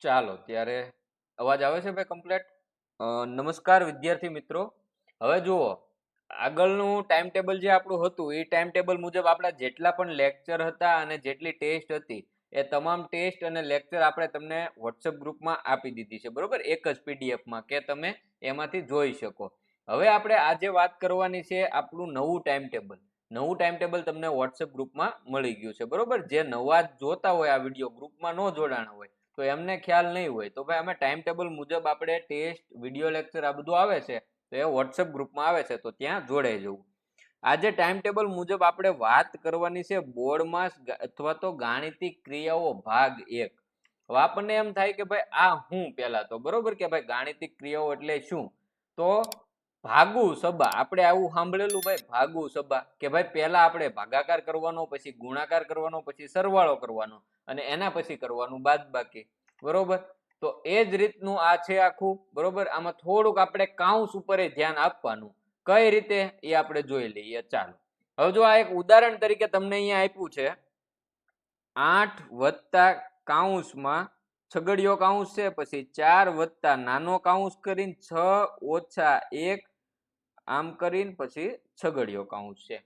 ચાલો ત્યારે અવાજ આવે છે ભાઈ કમ્પ્લેટ. નમસ્કાર વિદ્યાર્થી મિત્રો. હવે જુઓ, આગળનું ટાઈમ ટેબલ જે આપણું હતું એ ટાઈમ ટેબલ મુજબ આપણા જેટલા પણ લેક્ચર હતા અને જેટલી ટેસ્ટ હતી એ તમામ ટેસ્ટ અને લેક્ચર આપણે તમને વોટ્સએપ ગ્રુપમાં આપી દીધી છે, બરોબર, એક જ પીડીએફમાં કે તમે એમાંથી જોઈ શકો. હવે આપણે આજે વાત કરવાની છે આપણું નવું ટાઈમ ટેબલ. નવું ટાઈમ ટેબલ તમને વોટ્સએપ ગ્રુપમાં મળી ગયું છે, બરોબર. જે નવા જોતા હોય આ વિડીયો, ગ્રુપમાં ન જોડાણા હોય તો એમને ખ્યાલ નહીં હોય તો ભાઈ અમે ટાઈમ ટેબલ મુજબ આપણે ટેસ્ટ, વિડીયો લેક્ચર આ બધું આવે છે તો એ વોટ્સએપ ગ્રુપમાં આવે છે તો ત્યાં જોડાઈ જવું. આજે ટાઈમ ટેબલ મુજબ આપણે વાત કરવાની છે બોર્ડ માસ અથવા તો ગાણિતિક ક્રિયાઓ ભાગ 1. હવે આપણને એમ થાય કે ભાઈ આ હું પહેલા તો બરોબર કે ભાઈ ગાણિતિક ક્રિયાઓ એટલે શું? તો ભાગુ સબા આપણે આવું સાંભળેલું ભાઈ, ભાગુ સબા કે ભાઈ પહેલા આપણે ભાગાકાર કરવાનો, પછી ગુણાકાર કરવાનો, પછી સરવાળો કરવાનો અને એના પછી કરવાનું બાદબાકી, બરોબર. તો એ જ રીતનું આ છે આખું, બરોબર. આમાં થોડુંક આપણે કાઉન્સ ઉપર ધ્યાન આપવાનું. કઈ રીતે એ આપણે જોઈ લઈએ. ચાલો હવે જો આ એક ઉદાહરણ તરીકે તમને અહીંયા આપ્યું છે 8 વત્તા કાઉન્સમાં છગડીયો કાઉન્સ છે, પછી 4 વત્તા નાનો કાઉન્સ કરીને 6 ઓછા 1 આમ કરીને પછી છગડીયો કાઉન્સ છે.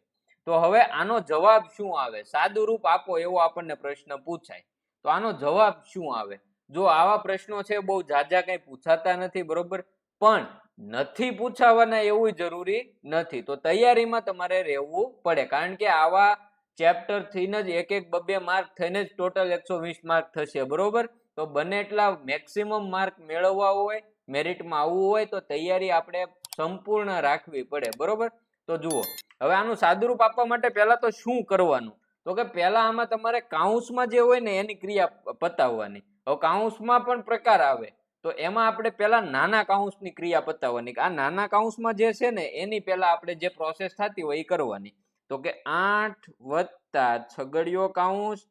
તો હવે આનો જવાબ શું આવે? સાદું રૂપ આપો એવો આપણને પ્રશ્ન પૂછાય તો આનો જવાબ શું આવે? જો આવા પ્રશ્નો છે બહુ જાજા કઈ પૂછાતા નથી, બરોબર, પણ નથી પૂછાવાના એવું જરૂરી નથી. તો તૈયારીમાં તમારે રહેવું પડે, કારણ કે આવા ચેપ્ટર થઈને જ એક એક બબે માર્ક થઈને જ ટોટલ 120 માર્ક થશે, બરોબર. તો બને એટલા મેક્સિમમ માર્ક મેળવવા હોય, મેરિટમાં આવવું હોય તો તૈયારી આપણે સંપૂર્ણ રાખવી પડે, બરોબર. તો જુઓ, હવે આનું સાદુરૂપ આપવા માટે પહેલા તો શું કરવાનું? તો કે પહેલા આમાં તમારે કાઉન્સમાં જે હોય ને એની ક્રિયા પતાવવાની. હવે કાઉન્સમાં પણ પ્રકાર આવે તો એમાં આપણે પહેલા નાના કાઉન્સની ક્રિયા પતાવવાની. આ નાના કાઉન્સમાં જે છે ને એની પહેલા આપણે જે પ્રોસેસ થતી હોય એ કરવાની. તો કે 8 વત્તા છગડીયો કાઉન્સ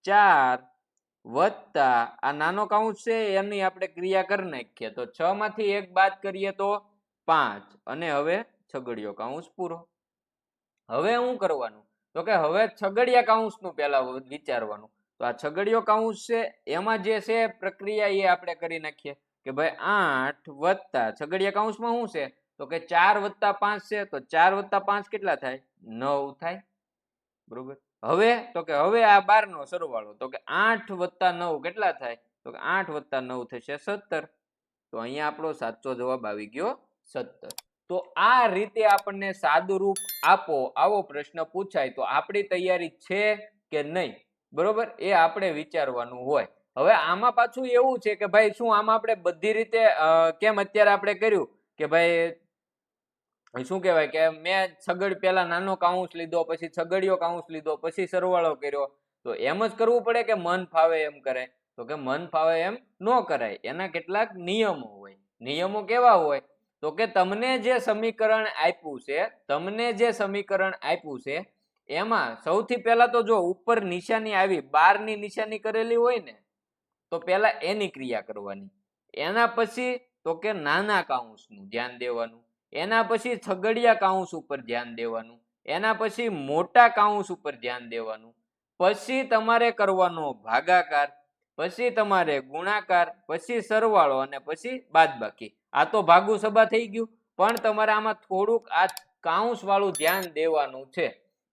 4 વત્તા આ નાનો કાઉન્સ છે એની આપણે ક્રિયા કરી નાખીએ તો 6 માંથી 1 બાદ કરીએ તો 5 અને હવે છગડીયો કાઉન્સ પૂરો. હવે શું કરવાનું? તો કે હવે છગડિયા કાઉન્સનું પહેલા વિચારવાનું. તો આ છગડીયો કાઉન્સ છે એમાં જે છે પ્રક્રિયા એ આપણે કરી નાખીએ કે ભાઈ 8 વત્તા છગડીયા કાઉન્સમાં શું છે તો કે 4 વત્તા 5 છે તો 4 વત્તા 5 કેટલા થાય? 9 થાય, બરોબર. હવે તો કે હવે આ 12 નો સરવાળો તો કે 8 વત્તા 9 કેટલા થાય? તો કે 8 વત્તા 9 થશે 17. તો અહીંયા આપણો સાચો જવાબ આવી ગયો 17. તો આ રીતે આપણને સાદું રૂપ આપો આવો પ્રશ્ન પૂછાય તો આપણી તૈયારી છે કે નહીં, બરોબર, એ આપણે વિચારવાનું હોય. હવે આમાં પાછું એવું છે કે ભાઈ શું આમાં આપણે બધી રીતે કેમ અત્યારે આપણે કર્યું કે ભાઈ શું કહેવાય કે મેં છગડ પહેલા નાનો કાઉન્સ લીધો, પછી છગડીયો કાઉન્સ લીધો, પછી સરવાળો કર્યો, તો એમ જ કરવું પડે કે મન ફાવે એમ કરે? તો કે મન ફાવે એમ ન કરાય. એના કેટલાક નિયમો હોય. નિયમો કેવા હોય? તો કે તમને જે સમીકરણ આપ્યું છે એમાં સૌથી પહેલા તો જો ઉપર નિશાની આવી 12 ની નિશાની કરેલી હોય ને તો પહેલા એની ક્રિયા કરવાની. એના પછી તો કે નાના કાઉન્સનું ધ્યાન દેવાનું. એના પછી છગડિયા કાઉન્સ ઉપર ધ્યાન દેવાનું. એના પછી મોટા કાઉન્સ ઉપર ધ્યાન દેવાનું. પછી તમારે કરવાનો ભાગાકાર, પછી તમારે ગુણાકાર, પછી સરવાળો અને પછી બાદબાકી. આ તો ભાગુ સબા થઈ ગયું, પણ તમારે આમાં થોડુંક આ કાઉન્સ વાળું ધ્યાન દેવાનું છે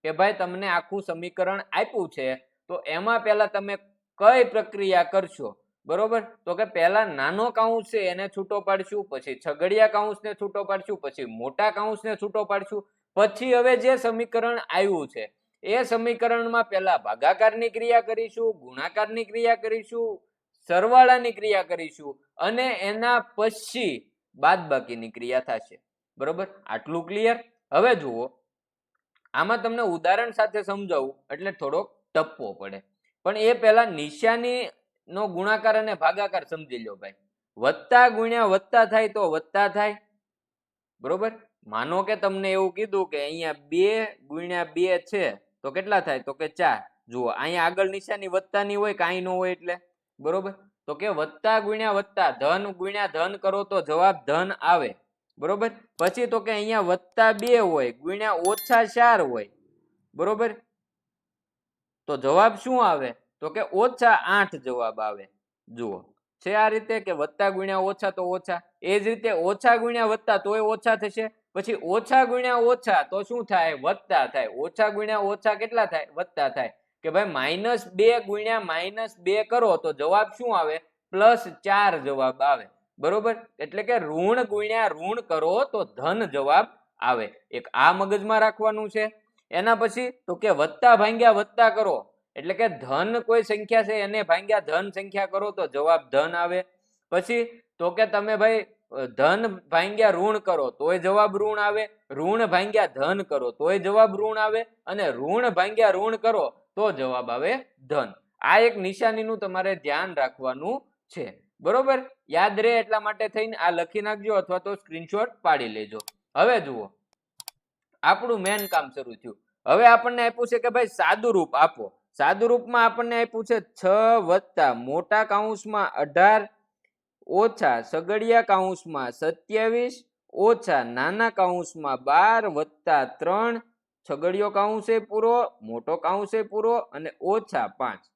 કે ભાઈ તમને આખું સમીકરણ આપ્યું છે તો એમાં પહેલા તમે કઈ પ્રક્રિયા કરશો, બરોબર. તો કે પહેલા નાનો કાઉન્સ છે એને છૂટો પાડશું, પછી છગડિયા કાઉન્સને છૂટો પાડશું, પછી મોટા કાઉન્સને છૂટો પાડશું, પછી હવે જે સમીકરણ આવ્યું છે એ સમીકરણમાં પહેલા ભાગાકારની ક્રિયા કરીશું, ગુણાકારની ક્રિયા કરીશું, સરવાળાની ક્રિયા કરીશું અને એના પછી બાદબાકીની ક્રિયા થશે, બરોબર. આટલું ક્લિયર? હવે જુઓ, આમાં તમને ઉદાહરણ સાથે સમજાવું એટલે થોડોક ટપવો પડે, પણ એ પહેલા નિશાની નો ગુણાકાર અને ભાગાકાર સમજી લો ભાઈ. વત્તા ગુણ્યા વત્તા થાય તો વત્તા થાય, બરોબર. માનો કે તમને એવું કીધું કે અહીંયા 2 ગુણ્યા 2 છે તો કેટલા થાય? તો કે 4. જુઓ અહીંયા આગળ નિશાની વત્તાની હોય, કાંઈ ન હોય એટલે, બરોબર. તો કે વત્તા ગુણ્યા વત્તા, ધન ગુણ્યા ધન કરો તો જવાબ ધન આવે, બરોબર. પછી તો કે અહીંયા વત્તા 2 હોય ગુણ્યા ઓછા 4 હોય, બરોબર. તો જવાબ શું આવે? તો કે ઓછા 8 જવાબ આવે. જુઓ છે આ રીતે કે વત્તા ગુણ્યા ઓછા તો ઓછા, એ જ રીતે ઓછા ગુણ્યા વત્તા તોય ઓછા થશે, પછી ઓછા ગુણ્યા ઓછા તો શું થાય? વત્તા થાય. ઓછા ગુણ્યા ઓછા કેટલા થાય? વત્તા થાય. કે ભાઈ -2 ગુણ્યા -2 કરો તો જવાબ શું આવે? +4 જવાબ આવે. બરોબર? એટલે કે ઋણ ગુણ્યા ઋણ કરો તો ધન જવાબ આવે. એક આ મગજમાં રાખવાનું છે. એના પછી તો કે વત્તા ભાંગ્યા વત્તા કરો એટલે કે ધન કોઈ સંખ્યા છે એને ભાંગ્યા ધન સંખ્યા કરો તો જવાબ ધન આવે. પછી તો કે તમે ભાઈ ધન ભાંગ્યા ઋણ કરો તોય જવાબ ઋણ આવે, ઋણ ભાંગ્યા ધન કરો તોય જવાબ ઋણ આવે, અને ઋણ ભાંગ્યા ઋણ કરો તો જવાબ આવે ધન. આ એક નિશાનીનું તમારે ધ્યાન રાખવાનું છે. બરોબર? યાદ રહે એટલા માટે થઈને આ લખી નાખજો અથવા તો સ્ક્રીનશોટ પાડી લેજો. હવે જુઓ આપણું મેન કામ શરૂ થયું. હવે આપણને આપ્યું છે કે ભાઈ સાદું રૂપ આપો. સાદું રૂપમાં આપણને આપ્યું છે 6 વત્તા મોટા કૌંસમાં 18 ઓછા સગડિયા કૌંસમાં 27 ઓછા નાના કૌંસમાં 12 વત્તા 3 સગડિયો કૌંસે પૂરો મોટો કૌંસે પૂરો અને ઓછા 5.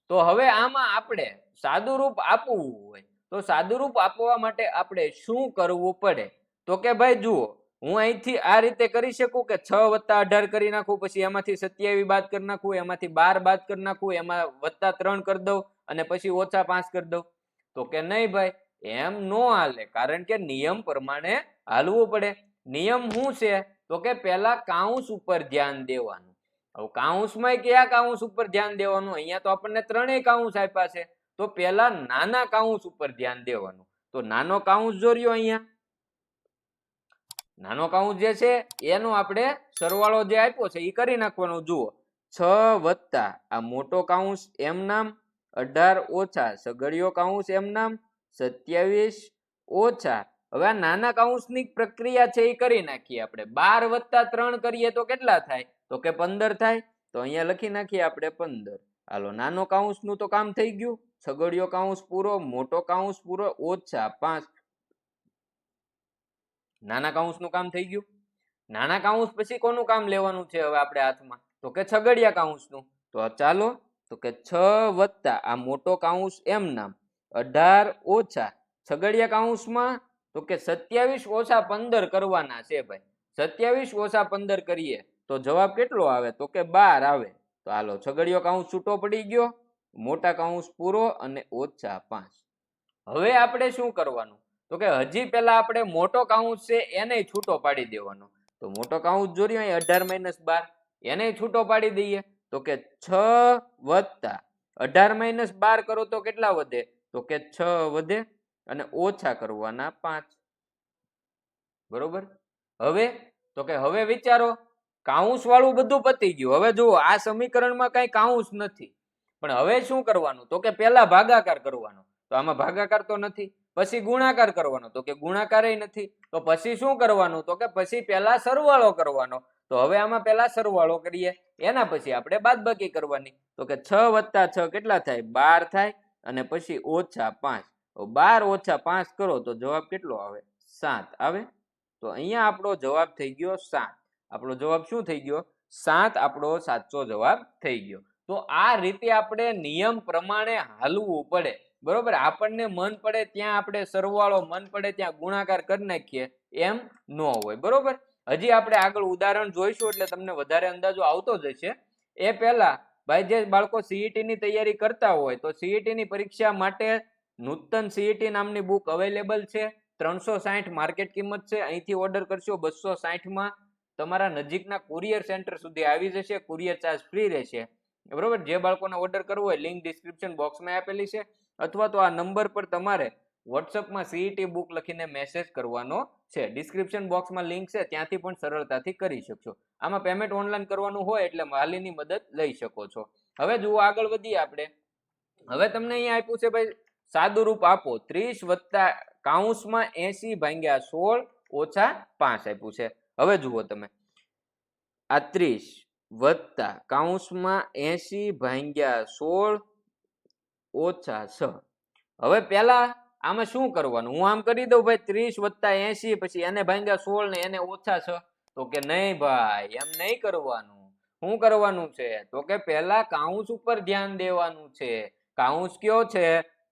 તો હવે આમાં આપણે સાદું રૂપ આપવું હોય તો સાદું રૂપ આપવા માટે આપણે શું કરવું પડે? તો કે ભાઈ જુઓ હું અહીંથી આ રીતે કરી શકું કે 6 વત્તા 18 કરી નાખું, પછી એમાંથી 27 બાદ કરી નાખું, એમાંથી 12 બાદ કરી નાખું, એમાં વત્તા 3 કરી દઉં અને પછી ઓછા 5 કરી દઉં? તો કે નહીં ભાઈ, એમ નો હાલે, કારણ કે નિયમ પ્રમાણે હાલવું પડે. નિયમ શું છે? તો કે પહેલા કાઉન્સ ઉપર ધ્યાન દેવાનું. હવે કાઉન્સમાં કયા કાઉન્સ ઉપર ધ્યાન દેવાનું? અહીંયા તો આપણને ત્રણેય કાઉન્સ આપ્યા છે, તો પહેલા નાના કાઉન્સ ઉપર ધ્યાન દેવાનું. તો નાનો કાઉન્સ જો રહ્યો અહીંયા, નાનો કાઉન્સ જે છે એનો આપણે સરવાળો જે આપ્યો છે એ કરી નાખવાનો. જુઓ 6 વત્તા આ મોટો કાઉન્સ એમ નામ 18 ઓછા સગડિયો કાઉન્સ એમ નામ 27 ઓછા, હવે આ નાના કાઉન્સની પ્રક્રિયા છે એ કરી નાખીએ આપણે. 12 વત્તા 3 કરીએ તો કેટલા થાય? તો કે 15 થાય. તો અહીંયા લખી નાખીએ આપણે 15. હાલો, નાનો કાઉન્સ નું તો કામ થઈ ગયું, સગડિયો કાઉન્સ પૂરો, મોટો કાઉન્સ પૂરો, ઓછા 5. નાના કાઉન્સ નું કામ થઈ ગયું. નાના કાઉન્સ પછી કોનું કામ લેવાનું છે હવે આપણે હાથમાં? તો કે સગડિયા કાઉન્સ નું. તો ચાલો, તો કે 6 વત્તા આ મોટો કાઉન્સ એમ નામ 18 ઓછા સગડિયા કાઉન્સમાં તો કે 27 ઓછા 15 કરવાના છે ભાઈ. 27 ઓછા 15 કરીએ તો જવાબ કેટલો આવે? તો કે 12 આવે. તો હાલો, સગડિયો કાઉન્સ છૂટો પડી ગયો, મોટા કાઉન્સ પૂરો અને ઓછા 5. હવે આપણે શું કરવાનું? તો કે હજી પહેલા આપણે મોટો કાઉન્સ છે એને છૂટો પાડી દેવાનો. તો મોટો કાઉન્સ જોડ્યો અહીં 18 - 12 એને છૂટો પાડી દઈએ. તો કે 6 વત્તા 18 - 12 કરો તો કેટલા વધે? તો કે 6 વધે અને ઓછા કરવાના 5. બરોબર? હવે તો કે હવે વિચારો, કાઉન્સ વાળું બધું પતી ગયું. હવે જુઓ આ સમીકરણમાં કઈ કાઉન્સ નથી, પણ હવે શું કરવાનું? તો કે પહેલા ભાગાકાર કરવાનો. તો આમાં ભાગાકાર તો નથી. પછી ગુણાકાર કરવાનો. તો કે ગુણાકારે નથી. તો પછી શું કરવાનું? તો કે પછી પહેલા સરવાળો કરવાનો. તો હવે આમાં પહેલા સરવાળો કરીએ, એના પછી આપણે બાદબાકી કરવાની. તો કે 6 વત્તા 6 કેટલા થાય? 12 થાય અને પછી ઓછા 5. 12 ઓછા 5 કરો તો જવાબ કેટલો આવે? 7 આવે. તો અહીંયા આપણો જવાબ થઈ ગયો 7. આપણો જવાબ શું થઈ ગયો? 7 આપણો સાચો જવાબ થઈ ગયો. તો આ રીતે આપણે નિયમ પ્રમાણે હાલવું પડે. બરોબર? આપણને મન પડે ત્યાં આપણે સરવાળો, મન પડે ત્યાં ગુણાકાર કરી નાખીએ, એમ ન હોય. બરોબર? હજી આપણે આગળ ઉદાહરણ જોઈશું એટલે તમને વધારે અંદાજો આવતો જ હશે. એ પહેલા ભાઈ જે બાળકો સીઈટી ની તૈયારી કરતા હોય તો સીઈટી ની પરીક્ષા માટે નૂતન સીઈટી નામની બુક અવેલેબલ છે. 360 માર્કેટ કિંમત છે. અહીંથી ઓર્ડર કરશો 260 માં તમારા નજીકના કુરિયર સેન્ટર સુધી આવી જશે. કુરિયર ચાર્જ ફ્રી રહેશે. બરોબર? જે બાળકોને ઓર્ડર કરવો હોય લિંક ડિસ્ક્રિપ્શન બોક્સમાં આપેલી છે, અથવા તો આ નંબર પર તમારે વોટ્સઅપમાં સીઈટી બુક લખીને મેસેજ કરવાનો છે. ડિસ્ક્રિપ્શન બોક્સમાં લિંક છે, ત્યાંથી પણ સરળતાથી કરી શકશો. આમાં પેમેન્ટ ઓનલાઈન કરવાનું હોય એટલે વાલીની મદદ લઈ શકો છો. હવે જુઓ આગળ વધીએ આપણે. હવે તમને અહીંયા આપ્યું છે ભાઈ સાદું રૂપ આપો. 30 વત્તા કાઉન્સમાં 80 ભાગ્યા 16 ઓછા 5 આપ્યું છે. હવે જુઓ તમે, આ 30 વત્તા કાઉન્સમાં 80 ભાગ્યા 16 ઓછા 6. હવે પેલા આમાં શું કરવાનું? હું આમ કરી દઉં ભાઈ 30 વત્તા 80 પછી એને ભાગ્યા 16 ને એને ઓછા 6. તો કે નહીં ભાઈ, એમ નહીં કરવાનું. શું કરવાનું છે? તો કે પહેલા કાઉન્સ ઉપર ધ્યાન દેવાનું છે. કાઉન્સ કયો છે?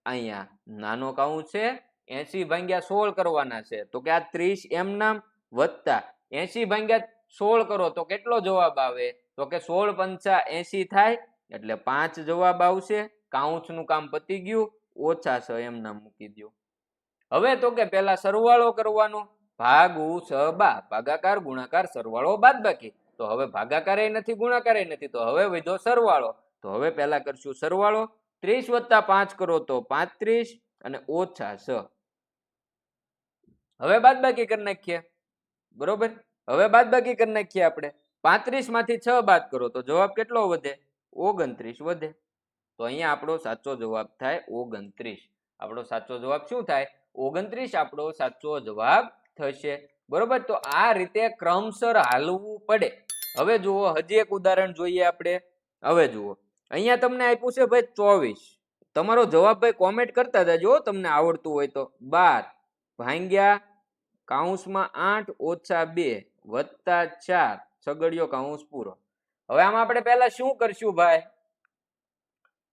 અહીંયા નાનો કૌંસ છે 80/16 કરવાના છે તો કે આ 30 એમ નામ વત્તા 80/16 કરો તો કેટલો જવાબ આવે તો કે 16 પંચા 80 થાય એટલે 5 જવાબ આવશે કાઉન્સનું કામ પતી ગયું ઓછા 6 એમ નામ મૂકી દો હવે તો કે પહેલા સરવાળો કરવાનો ભાગુ સબા ભાગાકાર ગુણાકાર સરવાળો બાદબાકી તો હવે ભાગાકારે નથી ગુણાકારે નથી તો હવે વધ્યો સરવાળો તો હવે પહેલા કરશું સરવાળો 30 + 5 કરો તો 35 અને ઓછા 6 હવે બાદબાકી કરી નાખીએ બરોબર હવે બાદબાકી કરી નાખીએ આપણે 35 માંથી 6 બાદ કરો તો જવાબ કેટલો વધે 29 વધે તો અહીંયા આપણો સાચો જવાબ થાય 29 આપણો સાચો જવાબ શું થાય 29 આપણો સાચો જવાબ થશે બરોબર તો આ રીતે ક્રમશર હાલવું પડે હવે જુઓ હજી એક ઉદાહરણ જોઈએ આપણે હવે જુઓ અહીંયા તમને આપ્યું છે ભાઈ 24 તમારો જવાબ ભાઈ કોમેન્ટ કરતા જાજો તમને આવડતું હોય તો 12 ભાંગ્યા કૌંસમાં 8 ઓછા 2 વત્તા 4 છગડીયો કૌંસ પૂરો હવે આમાં આપણે પહેલા શું કરશું ભાઈ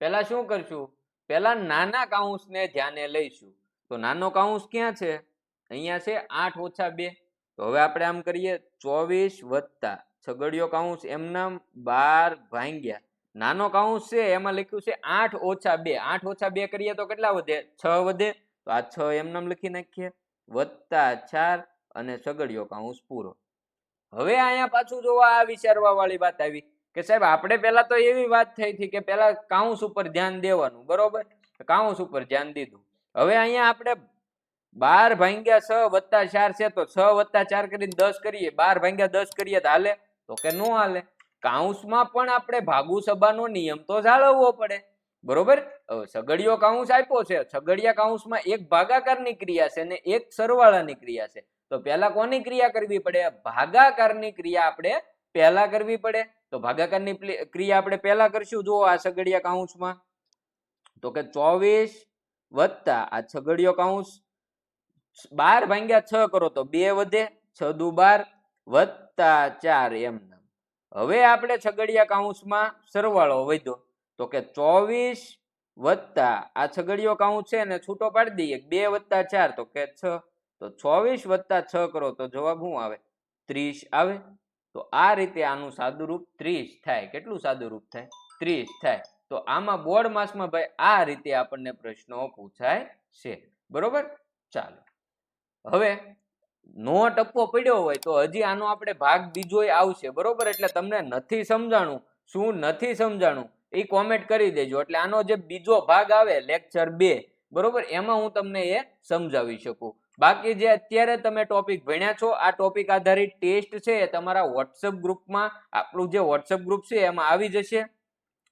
પહેલા શું કરશું પહેલા નાના કૌંસને ધ્યાને લઈશું તો નાનો કૌંસ ક્યાં છે અહીંયા છે 8 ઓછા 2 તો હવે આપણે આમ કરીએ 24 વત્તા છગડીયો કૌંસ એમનામ 12 ભાંગ્યા નાનો કૌંસ છે એમાં લખ્યું છે 8 ઓછા 2 8 ઓછા 2 કરીએ તો કેટલા વધે 6 વધે તો આ 6 એમનામ લખી નાખીએ વત્તા 4 અને છગડીયો કૌંસ પૂરો હવે અહીંયા પાછું જોવા આ વિચારવા વાળી વાત આવી કે સાહેબ આપણે પહેલા તો એવી વાત થઈ હતી કે પહેલા કૌંસ ઉપર ધ્યાન દેવાનું બરોબર કૌંસ ઉપર ધ્યાન દીધું હવે અહીંયા આપણે 12 ભાંગ્યા 6 વત્તા 4 છે તો 6 વત્તા 4 કરીને 10 કરીએ 12 ભાંગ્યા 10 કરીએ તો હાલે તો કે નો હાલે કૌંસમાં પણ આપણે ભાગુ સબાનો નિયમ તો જાળવવો પડે બરોબર છગડીયો કૌંસ આપ્યો છે છગડિયા કૌંસમાં એક ભાગાકારની ક્રિયા છે ને એક સરવાળાની ક્રિયા છે તો પહેલા કોની ક્રિયા કરવી પડે ભાગાકારની ક્રિયા આપણે પહેલા કરવી પડે તો ભાગાકારની ક્રિયા આપણે પહેલા કરશું જો આ છગડિયા કૌંસમાં તો કે 24 વત્તા આ છગડીયો કૌંસ 12 ભાંગ્યા 6 કરો તો 2 વધે 6 દુ 12 વત્તા 4 એમ હવે આપણે છગડિયા કૌંસમાં સરવાળો વધ્યો તો કે 24 વત્તા આ છગડીયો કૌંસ છે ને છૂટો પાડી દઈએ 2 વત્તા 4 તો કે 6 તો 24 વત્તા 6 કરો તો જવાબ શું આવે 30 આવે તો આ રીતે આનું સાદુરૂપ 30 થાય કેટલું સાદુરૂપ થાય 30 થાય તો આમાં બોર્ડ માસમાં ભાઈ આ રીતે આપણને પ્રશ્નો પૂછાય છે બરોબર ચાલો હવે નો ટપ્પો પડ્યો હોય તો હજી આનો આપણે ભાગ બીજો આવશે બરોબર એટલે તમને નથી સમજાણું શું નથી સમજાણું એ કોમેન્ટ કરી દેજો એટલે આનો જે બીજો ભાગ આવે લેક્ચર 2 બરોબર એમાં હું તમને એ સમજાવી શકું બાકી જે અત્યારે તમે ટોપિક ભણ્યા છો આ ટોપિક આધારિત ટેસ્ટ છે એ તમારા વોટ્સએપ ગ્રુપમાં આપણું જે વોટ્સએપ ગ્રુપ છે એમાં આવી જશે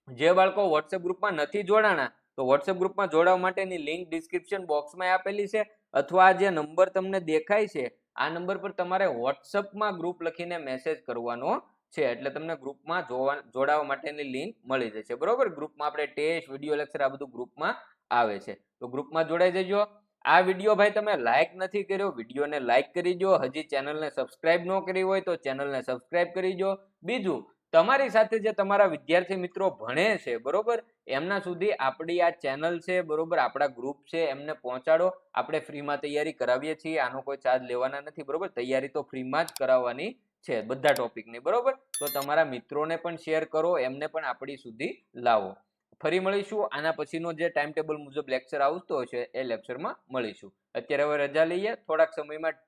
જે બાળકો વોટ્સએપ ગ્રુપમાં નથી જોડાણા તો વોટ્સએપ ગ્રુપમાં જોડાવા માટેની લિંક ડિસ્ક્રિપ્શન બોક્સમાં આપેલી છે અથવા આ જે નંબર તમને દેખાય છે આ નંબર પર તમારે વોટ્સએપમાં ગ્રુપ લખીને મેસેજ કરવાનો છે એટલે તમને ગ્રુપમાં જોડાવા માટેની લિંક મળી જશે બરોબર ગ્રુપમાં આપણે ટેસ્ટ વિડીયો લેક્ચર આ બધું ગ્રુપમાં આવે છે તો ગ્રુપમાં જોડાઈ જજો આ વિડીયો ભાઈ તમે લાઈક નથી કર્યો વિડીયોને લાઈક કરી દો હજી ચેનલને સબસ્ક્રાઇબ ન કરી હોય તો ચેનલને સબસ્ક્રાઇબ કરી દો બીજું તમારી સાથે જે તમારા વિદ્યાર્થી મિત્રો ભણે છે બરોબર એમના સુધી આપણી આ ચેનલ છે બરોબર આપણા ગ્રુપ છે એમને પહોંચાડો આપણે ફ્રીમાં તૈયારી કરાવીએ છીએ આનો કોઈ ચાર્જ લેવાના નથી બરોબર તૈયારી તો ફ્રીમાં જ કરાવવાની છે બધા ટોપિકની બરોબર તો તમારા મિત્રોને પણ શેર કરો એમને પણ આપણી સુધી લાવો ફરી મળીશું આના પછીનો જે ટાઈમ ટેબલ મુજબ લેક્ચર આવતો હશે એ લેક્ચરમાં મળીશું અત્યારે હવે રજા લઈએ થોડાક સમયમાં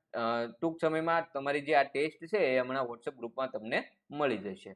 ટૂંક સમયમાં તમારી જે આ ટેસ્ટ છે એ હમણાં વોટ્સએપ ગ્રુપમાં તમને મળી જશે